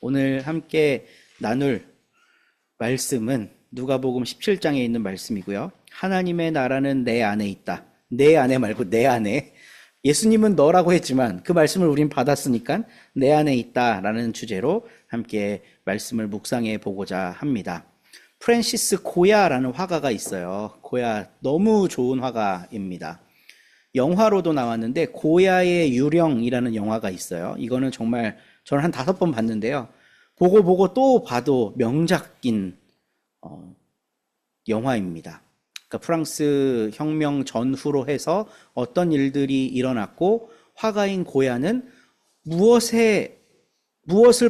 오늘 함께 나눌 말씀은 누가복음 17장에 있는 말씀이고요. 하나님의 나라는 내 안에 있다. 내 안에 말고 내 안에. 예수님은 너라고 했지만 그 말씀을 우린 받았으니까 내 안에 있다라는 주제로 함께 말씀을 묵상해 보고자 합니다. 프랜시스 고야라는 화가가 있어요. 고야 너무 좋은 화가입니다. 영화로도 나왔는데 고야의 유령이라는 영화가 있어요. 이거는 정말 저는 한 5번 봤는데요. 보고 또 봐도 명작인 영화입니다. 그러니까 프랑스 혁명 전후로 해서 어떤 일들이 일어났고 화가인 고야는 무엇을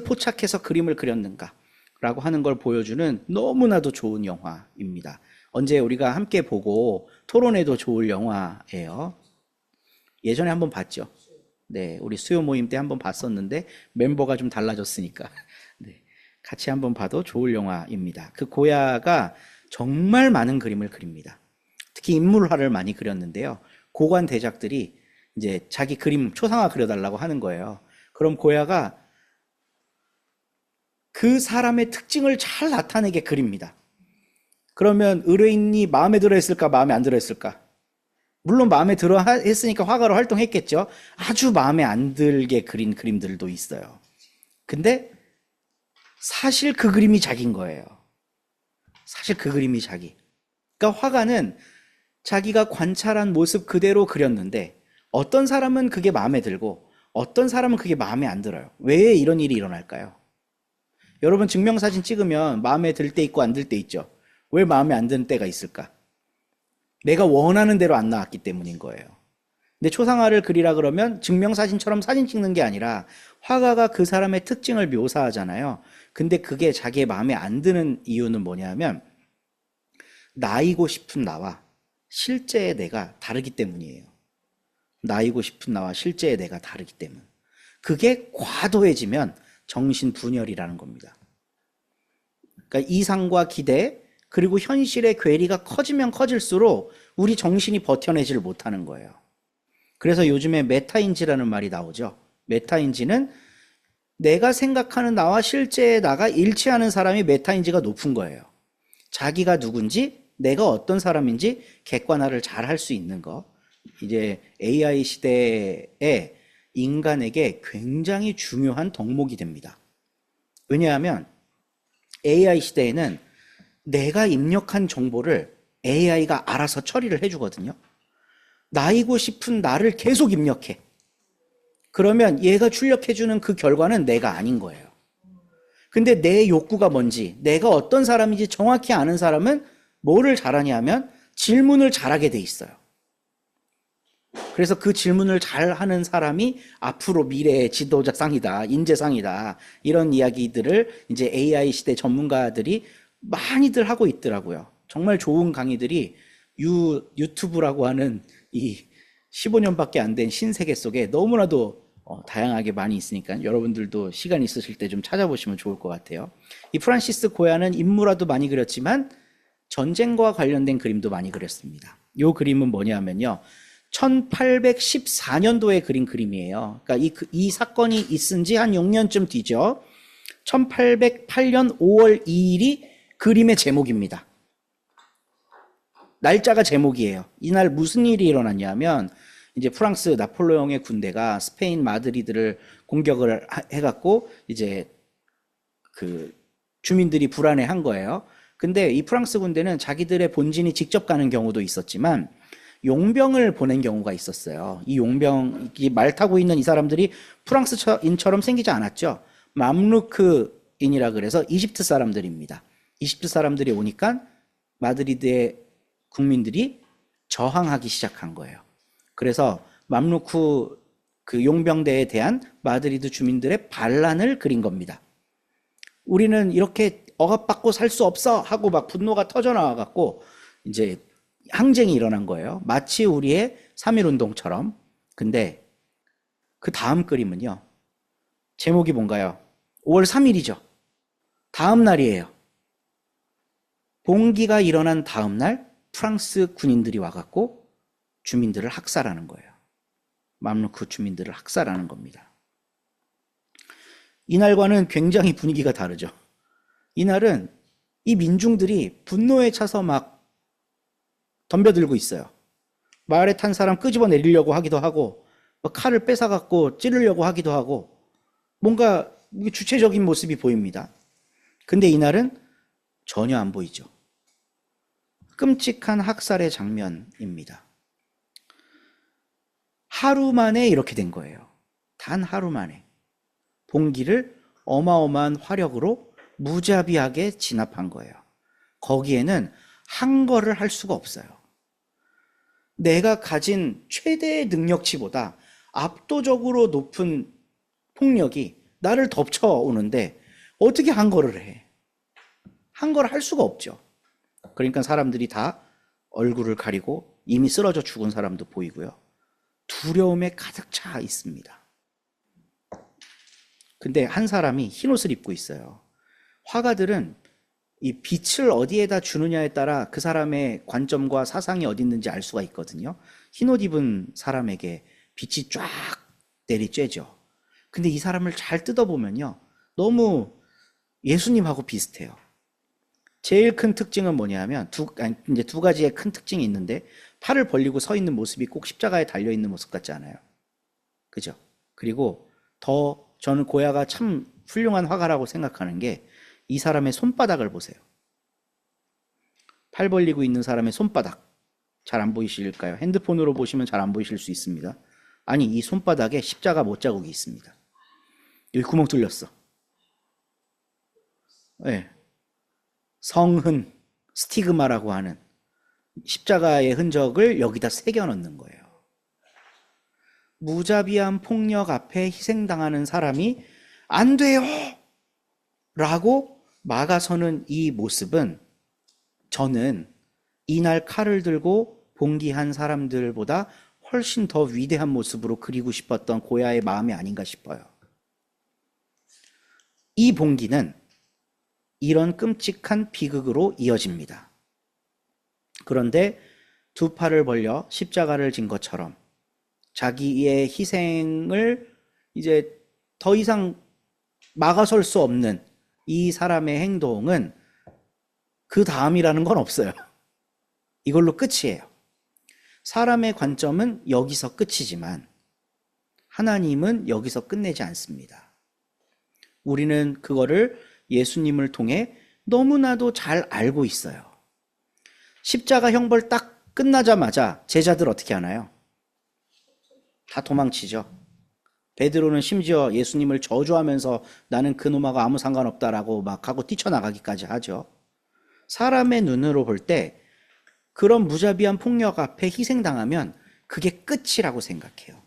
포착해서 그림을 그렸는가 라고 하는 걸 보여주는 너무나도 좋은 영화입니다. 언제 우리가 함께 보고 토론해도 좋을 영화예요. 예전에 한번 봤죠. 네, 우리 수요 모임 때 한번 봤었는데 멤버가 좀 달라졌으니까 네, 같이 한번 봐도 좋을 영화입니다. 그 고야가 정말 많은 그림을 그립니다. 특히 인물화를 많이 그렸는데요. 고관 대작들이 이제 자기 그림 초상화 그려달라고 하는 거예요. 그럼 고야가 그 사람의 특징을 잘 나타내게 그립니다. 그러면 의뢰인이 마음에 들어 했을까, 마음에 안 들어 했을까? 물론 마음에 들어 했으니까 화가로 활동했겠죠. 아주 마음에 안 들게 그린 그림들도 있어요. 근데 사실 그 그림이 자기인 거예요. 사실 그 그림이 자기. 그러니까 화가는 자기가 관찰한 모습 그대로 그렸는데 어떤 사람은 그게 마음에 들고 어떤 사람은 그게 마음에 안 들어요. 왜 이런 일이 일어날까요? 여러분 증명사진 찍으면 마음에 들 때 있고 안 들 때 있죠. 왜 마음에 안 드는 때가 있을까? 내가 원하는 대로 안 나왔기 때문인 거예요. 근데 초상화를 그리라 그러면 증명사진처럼 사진 찍는 게 아니라 화가가 그 사람의 특징을 묘사하잖아요. 근데 그게 자기의 마음에 안 드는 이유는 뭐냐면 나이고 싶은 나와 실제의 내가 다르기 때문이에요. 나이고 싶은 나와 실제의 내가 다르기 때문. 그게 과도해지면 정신분열이라는 겁니다. 그러니까 이상과 기대 그리고 현실의 괴리가 커지면 커질수록 우리 정신이 버텨내지를 못하는 거예요. 그래서 요즘에 메타인지라는 말이 나오죠. 메타인지는 내가 생각하는 나와 실제의 나가 일치하는 사람이 메타인지가 높은 거예요. 자기가 누군지, 내가 어떤 사람인지 객관화를 잘 할 수 있는 거. 이제 AI 시대에 인간에게 굉장히 중요한 덕목이 됩니다. 왜냐하면 AI 시대에는 내가 입력한 정보를 AI가 알아서 처리를 해주거든요. 나이고 싶은 나를 계속 입력해. 그러면 얘가 출력해주는 그 결과는 내가 아닌 거예요. 근데 내 욕구가 뭔지, 내가 어떤 사람인지 정확히 아는 사람은 뭐를 잘하냐 하면 질문을 잘하게 돼 있어요. 그래서 그 질문을 잘하는 사람이 앞으로 미래의 지도자상이다, 인재상이다, 이런 이야기들을 이제 AI 시대 전문가들이 많이들 하고 있더라고요. 정말 좋은 강의들이 유튜브라고 하는 이 15년밖에 안 된 신세계 속에 너무나도 다양하게 많이 있으니까 여러분들도 시간 있으실 때 좀 찾아보시면 좋을 것 같아요. 이 프란시스 고야는 인물화도 많이 그렸지만 전쟁과 관련된 그림도 많이 그렸습니다. 이 그림은 뭐냐면요. 1814년도에 그린 그림이에요. 그러니까 이 사건이 있은 지 한 6년쯤 뒤죠. 1808년 5월 2일이 그림의 제목입니다. 날짜가 제목이에요. 이날 무슨 일이 일어났냐면 이제 프랑스 나폴레옹의 군대가 스페인 마드리드를 공격을 해갖고 이제 그 주민들이 불안해한 거예요. 근데 이 프랑스 군대는 자기들의 본진이 직접 가는 경우도 있었지만 용병을 보낸 경우가 있었어요. 이 용병이 말 타고 있는 이 사람들이 프랑스인처럼 생기지 않았죠. 맘루크인이라 그래서 이집트 사람들입니다. 이집트 사람들이 오니까 마드리드의 국민들이 저항하기 시작한 거예요. 그래서 맘루크 그 용병대에 대한 마드리드 주민들의 반란을 그린 겁니다. 우리는 이렇게 억압받고 살 수 없어 하고 막 분노가 터져나와 갖고 이제 항쟁이 일어난 거예요. 마치 우리의 3.1운동처럼. 근데 그 다음 그림은요. 제목이 뭔가요? 5월 3일이죠. 다음 날이에요. 봉기가 일어난 다음 날 프랑스 군인들이 와갖고 주민들을 학살하는 거예요. 맘루크 주민들을 학살하는 겁니다. 이날과는 굉장히 분위기가 다르죠. 이날은 이 민중들이 분노에 차서 막 덤벼들고 있어요. 말에 탄 사람 끄집어 내리려고 하기도 하고, 칼을 뺏어갖고 찌르려고 하기도 하고, 뭔가 주체적인 모습이 보입니다. 근데 이날은 전혀 안 보이죠. 끔찍한 학살의 장면입니다. 하루 만에 이렇게 된 거예요. 단 하루 만에. 봉기를 어마어마한 화력으로 무자비하게 진압한 거예요. 거기에는 항거를 할 수가 없어요. 내가 가진 최대의 능력치보다 압도적으로 높은 폭력이 나를 덮쳐오는데 어떻게 항거를 해? 항거를 할 수가 없죠. 그러니까 사람들이 다 얼굴을 가리고 이미 쓰러져 죽은 사람도 보이고요. 두려움에 가득 차 있습니다. 근데 한 사람이 흰옷을 입고 있어요. 화가들은 이 빛을 어디에다 주느냐에 따라 그 사람의 관점과 사상이 어디 있는지 알 수가 있거든요. 흰옷 입은 사람에게 빛이 쫙 내리쬐죠. 근데 이 사람을 잘 뜯어보면요. 너무 예수님하고 비슷해요. 제일 큰 특징은 뭐냐면 이제 두 가지의 큰 특징이 있는데, 팔을 벌리고 서 있는 모습이 꼭 십자가에 달려있는 모습 같지 않아요? 그죠? 그리고 더 저는 고야가 참 훌륭한 화가라고 생각하는 게 이 사람의 손바닥을 보세요. 팔 벌리고 있는 사람의 손바닥. 잘 안 보이실까요? 핸드폰으로 보시면 잘 안 보이실 수 있습니다. 아니, 이 손바닥에 십자가 못자국이 있습니다. 여기 구멍 뚫렸어. 네. 성흔, 스티그마라고 하는 십자가의 흔적을 여기다 새겨 넣는 거예요. 무자비한 폭력 앞에 희생당하는 사람이 안 돼요! 라고 막아서는 이 모습은 저는 이날 칼을 들고 봉기한 사람들보다 훨씬 더 위대한 모습으로 그리고 싶었던 고야의 마음이 아닌가 싶어요. 이 봉기는 이런 끔찍한 비극으로 이어집니다. 그런데 두 팔을 벌려 십자가를 진 것처럼 자기의 희생을 이제 더 이상 막아설 수 없는 이 사람의 행동은 그 다음이라는 건 없어요. 이걸로 끝이에요. 사람의 관점은 여기서 끝이지만 하나님은 여기서 끝내지 않습니다. 우리는 그거를 예수님을 통해 너무나도 잘 알고 있어요. 십자가 형벌 딱 끝나자마자 제자들 어떻게 하나요? 다 도망치죠. 베드로는 심지어 예수님을 저주하면서 나는 그놈하고 아무 상관없다라고 막 하고 뛰쳐나가기까지 하죠. 사람의 눈으로 볼 때 그런 무자비한 폭력 앞에 희생당하면 그게 끝이라고 생각해요.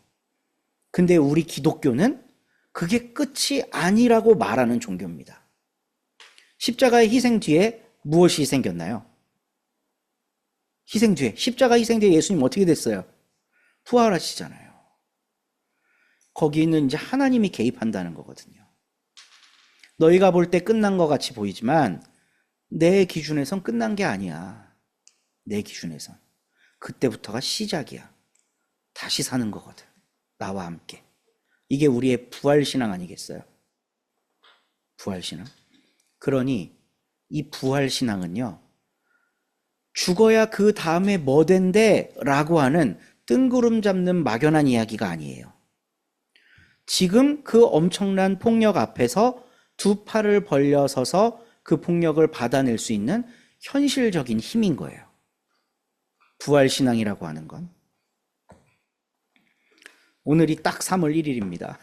근데 우리 기독교는 그게 끝이 아니라고 말하는 종교입니다. 십자가의 희생 뒤에 무엇이 생겼나요? 희생 뒤에, 십자가 희생 뒤에 예수님 어떻게 됐어요? 부활하시잖아요. 거기는 이제 하나님이 개입한다는 거거든요. 너희가 볼 때 끝난 것 같이 보이지만 내 기준에선 끝난 게 아니야. 내 기준에선. 그때부터가 시작이야. 다시 사는 거거든. 나와 함께. 이게 우리의 부활신앙 아니겠어요? 부활신앙. 그러니 이 부활신앙은요, 죽어야 그 다음에 뭐 된대 라고 하는 뜬구름 잡는 막연한 이야기가 아니에요. 지금 그 엄청난 폭력 앞에서 두 팔을 벌려 서서 그 폭력을 받아낼 수 있는 현실적인 힘인 거예요. 부활신앙이라고 하는 건. 오늘이 딱 3월 1일입니다.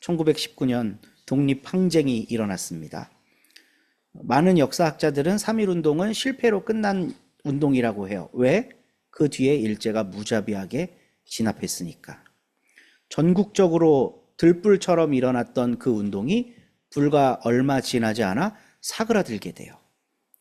1919년 독립항쟁이 일어났습니다. 많은 역사학자들은 3.1운동은 실패로 끝난 운동이라고 해요. 왜? 그 뒤에 일제가 무자비하게 진압했으니까. 전국적으로 들불처럼 일어났던 그 운동이 불과 얼마 지나지 않아 사그라들게 돼요.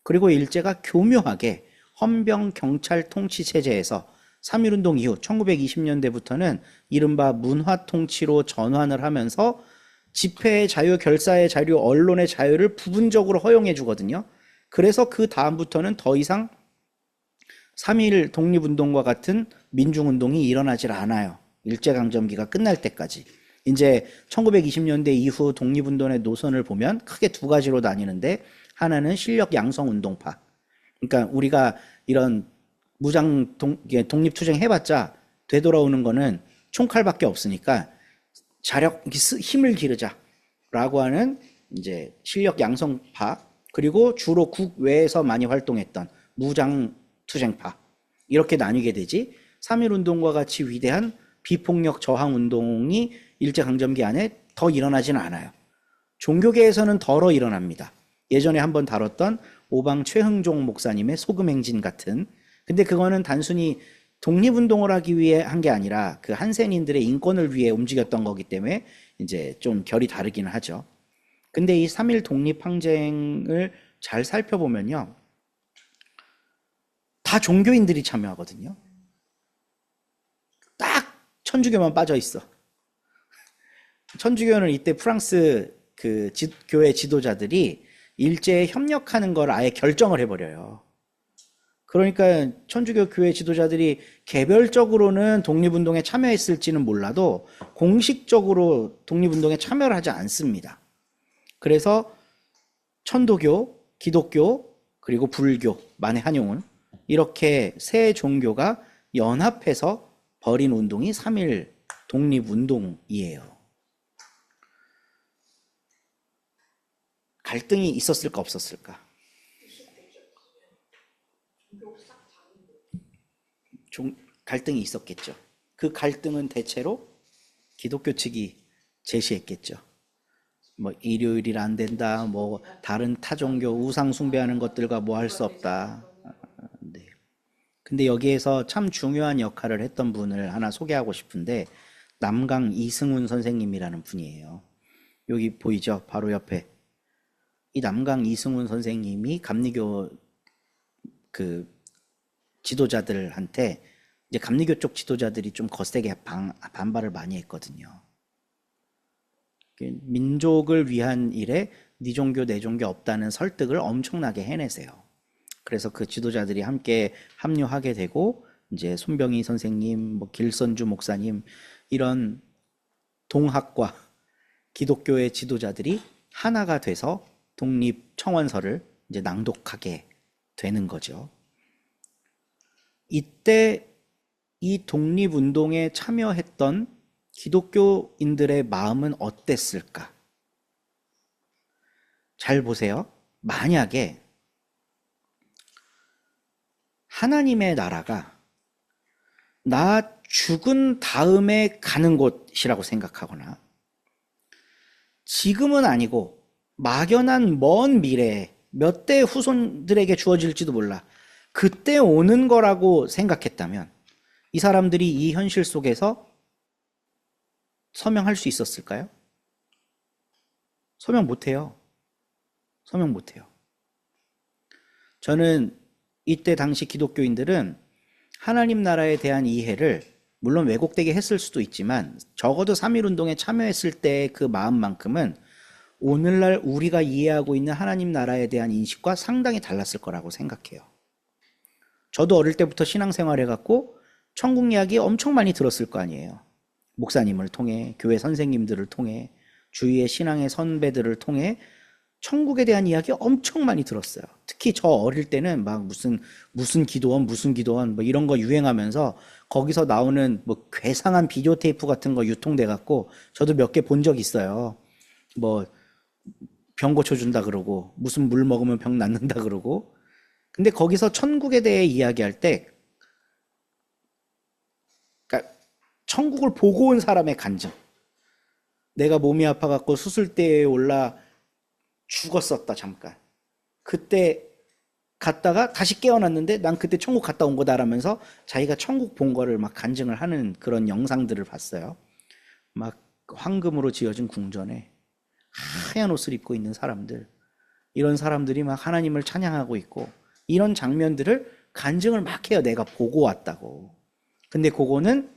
그리고 일제가 교묘하게 헌병 경찰 통치 체제에서 3.1운동 이후 1920년대부터는 이른바 문화 통치로 전환을 하면서 집회의 자유, 결사의 자유, 언론의 자유를 부분적으로 허용해 주거든요. 그래서 그 다음부터는 더 이상 3.1 독립운동과 같은 민중운동이 일어나질 않아요. 일제강점기가 끝날 때까지. 이제 1920년대 이후 독립운동의 노선을 보면 크게 두 가지로 나뉘는데, 하나는 실력 양성 운동파. 그러니까 우리가 이런 무장 독립투쟁 해봤자 되돌아오는 거는 총칼밖에 없으니까 자력, 힘을 기르자라고 하는 이제 실력 양성파, 그리고 주로 국외에서 많이 활동했던 무장 투쟁파, 이렇게 나뉘게 되지. 3.1운동과 같이 위대한 비폭력 저항 운동이 일제강점기 안에 더 일어나지는 않아요. 종교계에서는 덜어 일어납니다. 예전에 한번 다뤘던 오방 최흥종 목사님의 소금행진 같은. 근데 그거는 단순히 독립운동을 하기 위해 한 게 아니라 그 한센인들의 인권을 위해 움직였던 거기 때문에 이제 좀 결이 다르기는 하죠. 근데 이 3.1 독립항쟁을 잘 살펴보면요, 다 종교인들이 참여하거든요. 딱 천주교만 빠져 있어. 천주교는 이때 프랑스 그 교회 지도자들이 일제에 협력하는 걸 아예 결정을 해버려요. 그러니까 천주교 교회 지도자들이 개별적으로는 독립운동에 참여했을지는 몰라도 공식적으로 독립운동에 참여를 하지 않습니다. 그래서 천도교, 기독교, 그리고 불교, 만해 한용운, 이렇게 세 종교가 연합해서 벌인 운동이 3.1 독립운동이에요. 갈등이 있었을까 없었을까? 갈등이 있었겠죠. 그 갈등은 대체로 기독교 측이 제시했겠죠. 뭐 일요일이라 안 된다, 뭐 다른 타종교 우상 숭배하는 것들과 뭐 할 수 없다. 네. 근데 여기에서 참 중요한 역할을 했던 분을 하나 소개하고 싶은데, 남강 이승훈 선생님이라는 분이에요. 여기 보이죠? 바로 옆에. 이 남강 이승훈 선생님이 감리교 그 지도자들한테, 이제 감리교 쪽 지도자들이 좀 거세게 반발을 많이 했거든요. 민족을 위한 일에 네 종교 내 종교 없다는 설득을 엄청나게 해내세요. 그래서 그 지도자들이 함께 합류하게 되고, 이제 손병희 선생님, 뭐 길선주 목사님, 이런 동학과 기독교의 지도자들이 하나가 돼서 독립 청원서를 이제 낭독하게 되는 거죠. 이때 이 독립운동에 참여했던 기독교인들의 마음은 어땠을까? 잘 보세요. 만약에 하나님의 나라가 나 죽은 다음에 가는 곳이라고 생각하거나, 지금은 아니고 막연한 먼 미래에 몇 대 후손들에게 주어질지도 몰라, 그때 오는 거라고 생각했다면 이 사람들이 이 현실 속에서 서명할 수 있었을까요? 서명 못해요. 서명 못해요. 저는 이때 당시 기독교인들은 하나님 나라에 대한 이해를 물론 왜곡되게 했을 수도 있지만, 적어도 3.1 운동에 참여했을 때의 그 마음만큼은 오늘날 우리가 이해하고 있는 하나님 나라에 대한 인식과 상당히 달랐을 거라고 생각해요. 저도 어릴 때부터 신앙생활 해갖고 천국 이야기 엄청 많이 들었을 거 아니에요. 목사님을 통해, 교회 선생님들을 통해, 주위의 신앙의 선배들을 통해 천국에 대한 이야기 엄청 많이 들었어요. 특히 저 어릴 때는 막 무슨 기도원 뭐 이런 거 유행하면서 거기서 나오는 뭐 괴상한 비디오 테이프 같은 거 유통돼 갖고 저도 몇 개 본 적 있어요. 뭐 병 고쳐준다 그러고, 무슨 물 먹으면 병 낫는다 그러고. 근데 거기서 천국에 대해 이야기할 때, 그러니까 천국을 보고 온 사람의 간증, 내가 몸이 아파갖고 수술대에 올라 죽었었다 잠깐, 그때 갔다가 다시 깨어났는데 난 그때 천국 갔다 온 거다라면서 자기가 천국 본 거를 막 간증을 하는 그런 영상들을 봤어요. 막 황금으로 지어진 궁전에 하얀 옷을 입고 있는 사람들, 이런 사람들이 막 하나님을 찬양하고 있고, 이런 장면들을 간증을 막 해요. 내가 보고 왔다고. 근데 그거는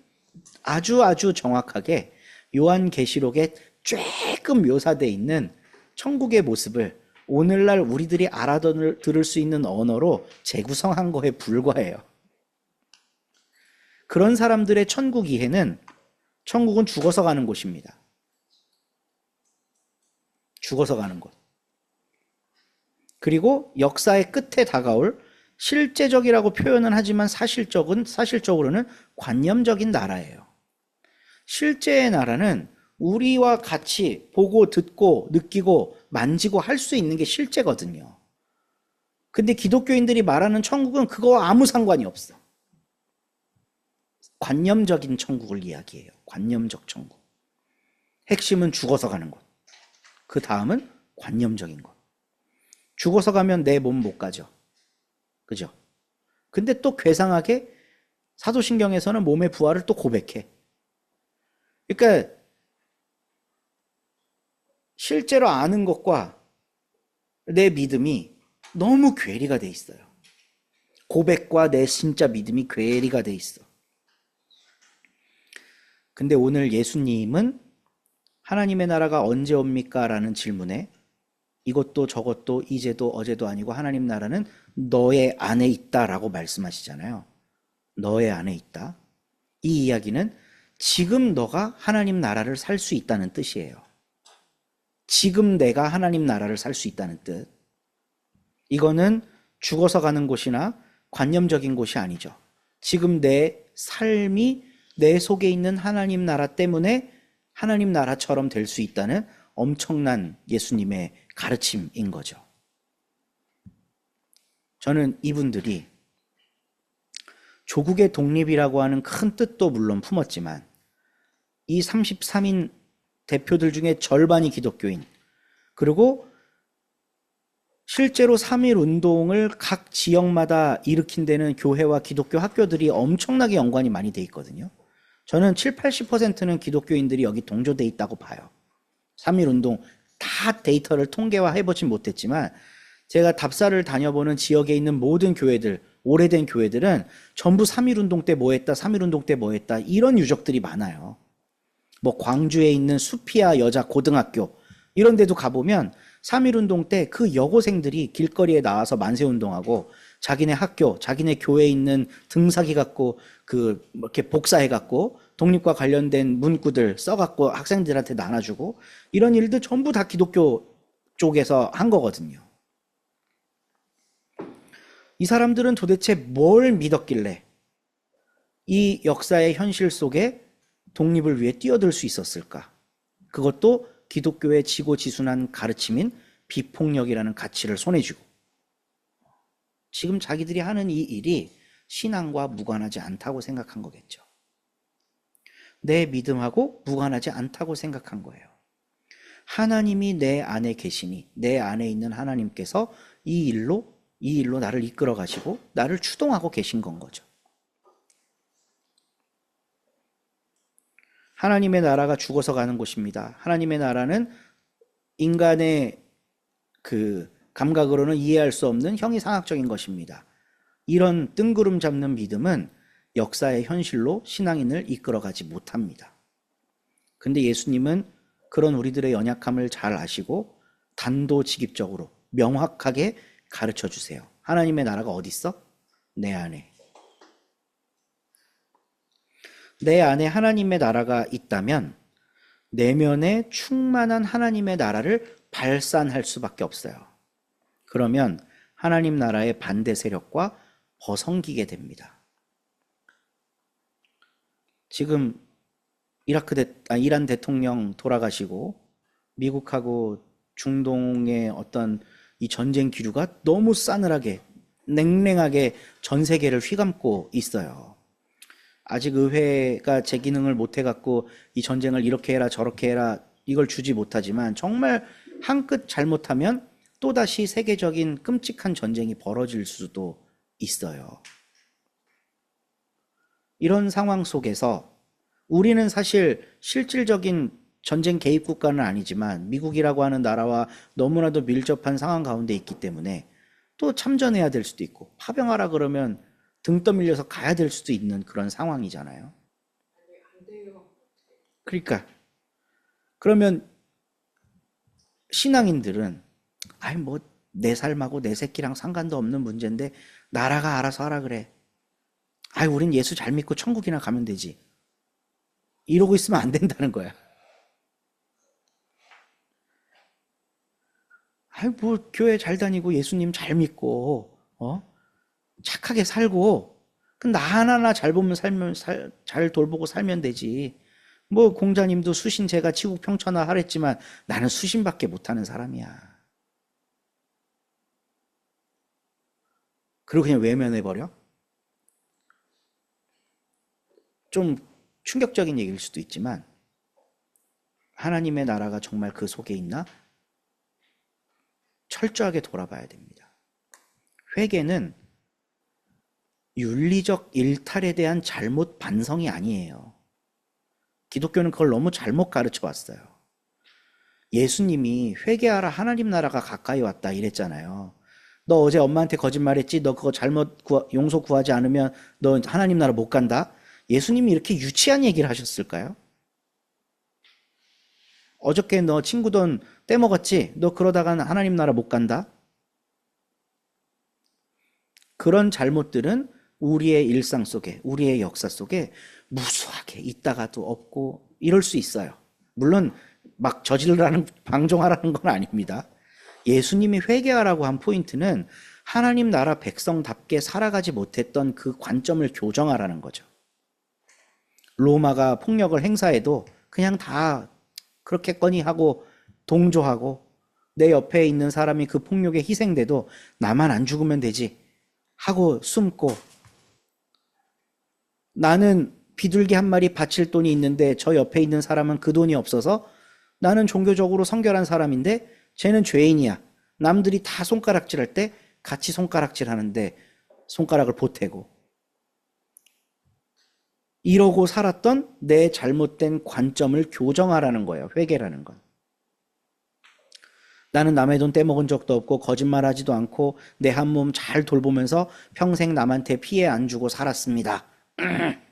아주 정확하게 요한계시록에 조금 묘사되어 있는 천국의 모습을 오늘날 우리들이 알아들을 수 있는 언어로 재구성한 거에 불과해요. 그런 사람들의 천국 이해는, 천국은 죽어서 가는 곳입니다. 죽어서 가는 곳. 그리고 역사의 끝에 다가올 실제적이라고 표현은 하지만 사실적으로는 관념적인 나라예요. 실제의 나라는 우리와 같이 보고 듣고 느끼고 만지고 할 수 있는 게 실제거든요. 근데 기독교인들이 말하는 천국은 그거와 아무 상관이 없어. 관념적인 천국을 이야기해요. 관념적 천국. 핵심은 죽어서 가는 곳. 그 다음은 관념적인 곳. 죽어서 가면 내 몸 못 가죠. 그죠? 근데 또 괴상하게 사도신경에서는 몸의 부활을 또 고백해. 그러니까 실제로 아는 것과 내 믿음이 너무 괴리가 돼 있어요. 고백과 내 진짜 믿음이 괴리가 돼 있어. 근데 오늘 예수님은 하나님의 나라가 언제 옵니까? 라는 질문에 이것도 저것도 이제도 어제도 아니고 하나님 나라는 너의 안에 있다라고 말씀하시잖아요. 너의 안에 있다. 이 이야기는 지금 너가 하나님 나라를 살 수 있다는 뜻이에요. 지금 내가 하나님 나라를 살 수 있다는 뜻. 이거는 죽어서 가는 곳이나 관념적인 곳이 아니죠. 지금 내 삶이 내 속에 있는 하나님 나라 때문에 하나님 나라처럼 될 수 있다는 엄청난 예수님의 가르침인 거죠. 저는 이분들이 조국의 독립이라고 하는 큰 뜻도 물론 품었지만 이 33인 대표들 중에 절반이 기독교인, 그리고 실제로 3.1 운동을 각 지역마다 일으킨 데는 교회와 기독교 학교들이 엄청나게 연관이 많이 돼 있거든요. 저는 7, 80%는 기독교인들이 여기 동조돼 있다고 봐요. 3.1 운동 다 데이터를 통계화해보진 못했지만 제가 답사를 다녀보는 지역에 있는 모든 교회들, 오래된 교회들은 전부 3.1 운동 때 뭐 했다, 3.1 운동 때 뭐 했다, 이런 유적들이 많아요. 뭐 광주에 있는 수피아 여자 고등학교 이런 데도 가보면 3.1 운동 때 그 여고생들이 길거리에 나와서 만세 운동하고 자기네 학교, 자기네 교회에 있는 등사기 갖고 이렇게 복사해 갖고 독립과 관련된 문구들 써 갖고 학생들한테 나눠주고 이런 일들 전부 다 기독교 쪽에서 한 거거든요. 이 사람들은 도대체 뭘 믿었길래 이 역사의 현실 속에 독립을 위해 뛰어들 수 있었을까? 그것도 기독교의 지고지순한 가르침인 비폭력이라는 가치를 손에 쥐고 지금 자기들이 하는 이 일이 신앙과 무관하지 않다고 생각한 거겠죠. 내 믿음하고 무관하지 않다고 생각한 거예요. 하나님이 내 안에 계시니 내 안에 있는 하나님께서 이 일로 나를 이끌어 가시고 나를 추동하고 계신 건 거죠. 하나님의 나라가 죽어서 가는 곳입니다. 하나님의 나라는 인간의 감각으로는 이해할 수 없는 형이상학적인 것입니다. 이런 뜬구름 잡는 믿음은 역사의 현실로 신앙인을 이끌어가지 못합니다. 근데 예수님은 그런 우리들의 연약함을 잘 아시고 단도직입적으로 명확하게 가르쳐 주세요. 하나님의 나라가 어디 있어? 내 안에. 내 안에 하나님의 나라가 있다면 내면에 충만한 하나님의 나라를 발산할 수밖에 없어요. 그러면 하나님 나라의 반대 세력과 벗엉기게 됩니다. 지금 이란 대통령 돌아가시고 미국하고 중동의 어떤 이 전쟁 기류가 너무 싸늘하게 냉랭하게 전 세계를 휘감고 있어요. 아직 의회가 제 기능을 못 해갖고 이 전쟁을 이렇게 해라 저렇게 해라 이걸 주지 못하지만 정말 한 끗 잘못하면 또다시 세계적인 끔찍한 전쟁이 벌어질 수도 있어요. 이런 상황 속에서 우리는 사실 실질적인 전쟁 개입 국가는 아니지만 미국이라고 하는 나라와 너무나도 밀접한 상황 가운데 있기 때문에 또 참전해야 될 수도 있고 파병하라 그러면 등 떠밀려서 가야 될 수도 있는 그런 상황이잖아요. 그러니까 그러면 신앙인들은 아이 뭐 내 삶하고 내 새끼랑 상관도 없는 문제인데 나라가 알아서 하라 그래. 아이 우린 예수 잘 믿고 천국이나 가면 되지. 이러고 있으면 안 된다는 거야. 아이, 뭐, 교회 잘 다니고 예수님 잘 믿고, 착하게 살고, 나 하나하나 잘 보면 잘 돌보고 살면 되지. 뭐, 공자님도 수신 제가 치국 평천하 하랬지만 나는 수신밖에 못하는 사람이야. 그리고 그냥 외면해버려? 좀 충격적인 얘기일 수도 있지만, 하나님의 나라가 정말 그 속에 있나? 철저하게 돌아봐야 됩니다. 회개는 윤리적 일탈에 대한 잘못 반성이 아니에요. 기독교는 그걸 너무 잘못 가르쳐 왔어요. 예수님이 회개하라 하나님 나라가 가까이 왔다 이랬잖아요. 너 어제 엄마한테 거짓말했지? 너 그거 용서 구하지 않으면 너 하나님 나라 못 간다? 예수님이 이렇게 유치한 얘기를 하셨을까요? 어저께 너 친구 돈 떼먹었지? 너 그러다가는 하나님 나라 못 간다? 그런 잘못들은 우리의 일상 속에, 우리의 역사 속에 무수하게 있다가도 없고 이럴 수 있어요. 물론 막 저지르라는, 방종하라는 건 아닙니다. 예수님이 회개하라고 한 포인트는 하나님 나라 백성답게 살아가지 못했던 그 관점을 교정하라는 거죠. 로마가 폭력을 행사해도 그냥 다 그렇겠거니 하고 동조하고, 내 옆에 있는 사람이 그 폭력에 희생돼도 나만 안 죽으면 되지 하고 숨고, 나는 비둘기 한 마리 바칠 돈이 있는데 저 옆에 있는 사람은 그 돈이 없어서, 나는 종교적으로 성결한 사람인데 쟤는 죄인이야. 남들이 다 손가락질할 때 같이 손가락질 하는데 손가락을 보태고, 이러고 살았던 내 잘못된 관점을 교정하라는 거예요. 회개라는 건. 나는 남의 돈 떼먹은 적도 없고 거짓말하지도 않고 내 한 몸 잘 돌보면서 평생 남한테 피해 안 주고 살았습니다.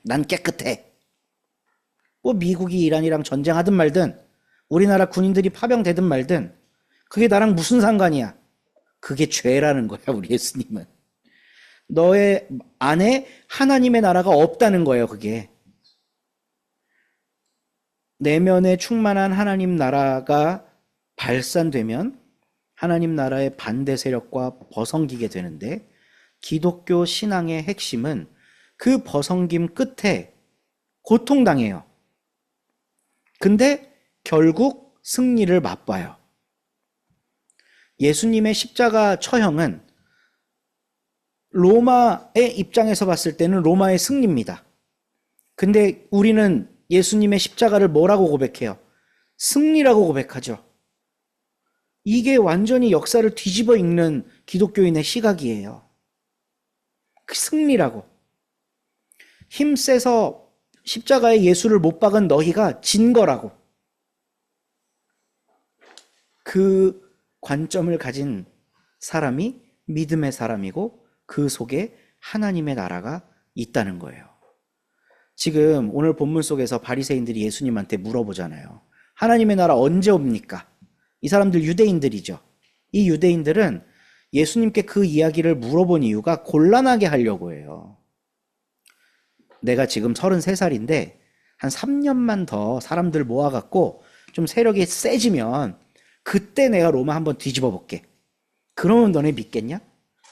난 깨끗해. 뭐 미국이 이란이랑 전쟁하든 말든 우리나라 군인들이 파병되든 말든 그게 나랑 무슨 상관이야. 그게 죄라는 거야, 우리 예수님은. 너의 안에 하나님의 나라가 없다는 거예요, 그게. 내면에 충만한 하나님 나라가 발산되면 하나님 나라의 반대 세력과 벗어기게 되는데, 기독교 신앙의 핵심은 그 벗어김 끝에 고통당해요. 근데 결국 승리를 맛봐요. 예수님의 십자가 처형은 로마의 입장에서 봤을 때는 로마의 승리입니다. 근데 우리는 예수님의 십자가를 뭐라고 고백해요? 승리라고 고백하죠. 이게 완전히 역사를 뒤집어 읽는 기독교인의 시각이에요. 그 승리라고. 힘세서 십자가에 예수를 못 박은 너희가 진 거라고. 그 관점을 가진 사람이 믿음의 사람이고 그 속에 하나님의 나라가 있다는 거예요. 지금 오늘 본문 속에서 바리새인들이 예수님한테 물어보잖아요. 하나님의 나라 언제 옵니까? 이 사람들 유대인들이죠. 이 유대인들은 예수님께 그 이야기를 물어본 이유가 곤란하게 하려고 해요. 내가 지금 33살인데 한 3년만 더 사람들 모아갖고 좀 세력이 세지면 그때 내가 로마 한번 뒤집어 볼게. 그러면 너네 믿겠냐?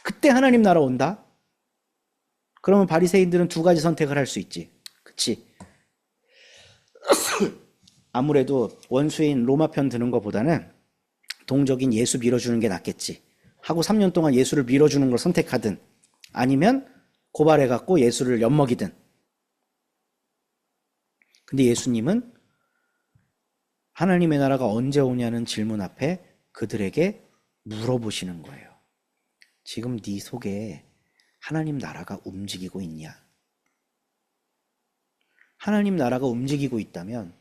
그때 하나님 나라 온다? 그러면 바리새인들은 두 가지 선택을 할 수 있지. 그치? 아무래도 원수인 로마 편 드는 것보다는 동족인 예수 밀어주는 게 낫겠지 하고 3년 동안 예수를 밀어주는 걸 선택하든, 아니면 고발해갖고 예수를 엿먹이든. 근데 예수님은 하나님의 나라가 언제 오냐는 질문 앞에 그들에게 물어보시는 거예요. 지금 네 속에 하나님 나라가 움직이고 있냐? 하나님 나라가 움직이고 있다면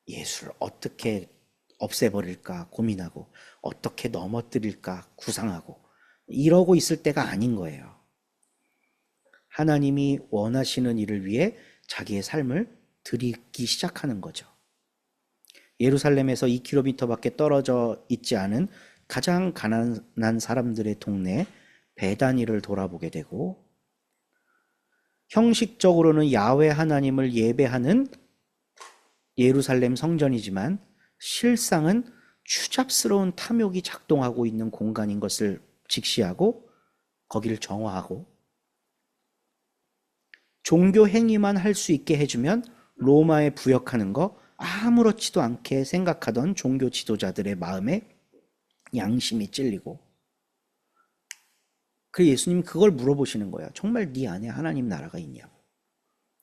예수를 어떻게 없애버릴까 고민하고, 어떻게 넘어뜨릴까 구상하고 이러고 있을 때가 아닌 거예요. 하나님이 원하시는 일을 위해 자기의 삶을 드리기 시작하는 거죠. 예루살렘에서 2km밖에 떨어져 있지 않은 가장 가난한 사람들의 동네 베다니를 돌아보게 되고, 형식적으로는 야훼 하나님을 예배하는 예루살렘 성전이지만 실상은 추잡스러운 탐욕이 작동하고 있는 공간인 것을 직시하고 거기를 정화하고, 종교 행위만 할 수 있게 해주면 로마에 부역하는 거 아무렇지도 않게 생각하던 종교 지도자들의 마음에 양심이 찔리고, 그래서 예수님 그걸 물어보시는 거예요. 정말 네 안에 하나님 나라가 있냐고.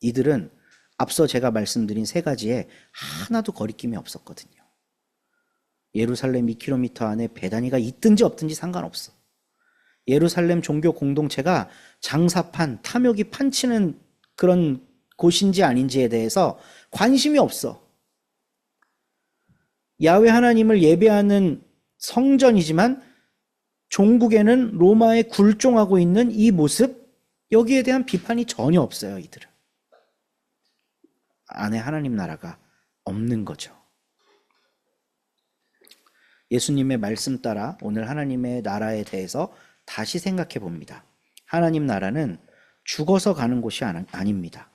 이들은 앞서 제가 말씀드린 세 가지에 하나도 거리낌이 없었거든요. 예루살렘 2km 안에 베다니가 있든지 없든지 상관없어. 예루살렘 종교 공동체가 장사판, 탐욕이 판치는 그런 곳인지 아닌지에 대해서 관심이 없어. 야훼 하나님을 예배하는 성전이지만 종국에는 로마에 굴종하고 있는 이 모습, 여기에 대한 비판이 전혀 없어요. 이들은 안에 하나님 나라가 없는 거죠. 예수님의 말씀 따라 오늘 하나님의 나라에 대해서 다시 생각해 봅니다. 하나님 나라는 죽어서 가는 곳이 아닙니다.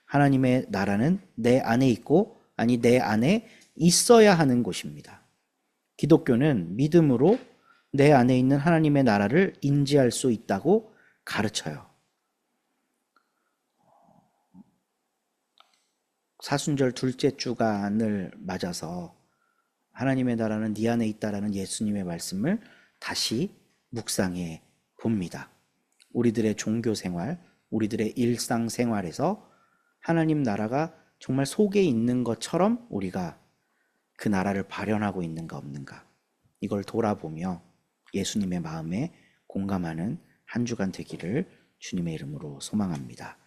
하나님의 나라는 내 안에 있고, 아니 내 안에 있어야 하는 곳입니다. 기독교는 믿음으로 내 안에 있는 하나님의 나라를 인지할 수 있다고 가르쳐요. 사순절 둘째 주간을 맞아서 하나님의 나라는 네 안에 있다라는 예수님의 말씀을 다시 묵상해 봅니다. 우리들의 종교 생활, 우리들의 일상 생활에서 하나님 나라가 정말 속에 있는 것처럼 우리가 그 나라를 발현하고 있는가 없는가, 이걸 돌아보며 예수님의 마음에 공감하는 한 주간 되기를 주님의 이름으로 소망합니다.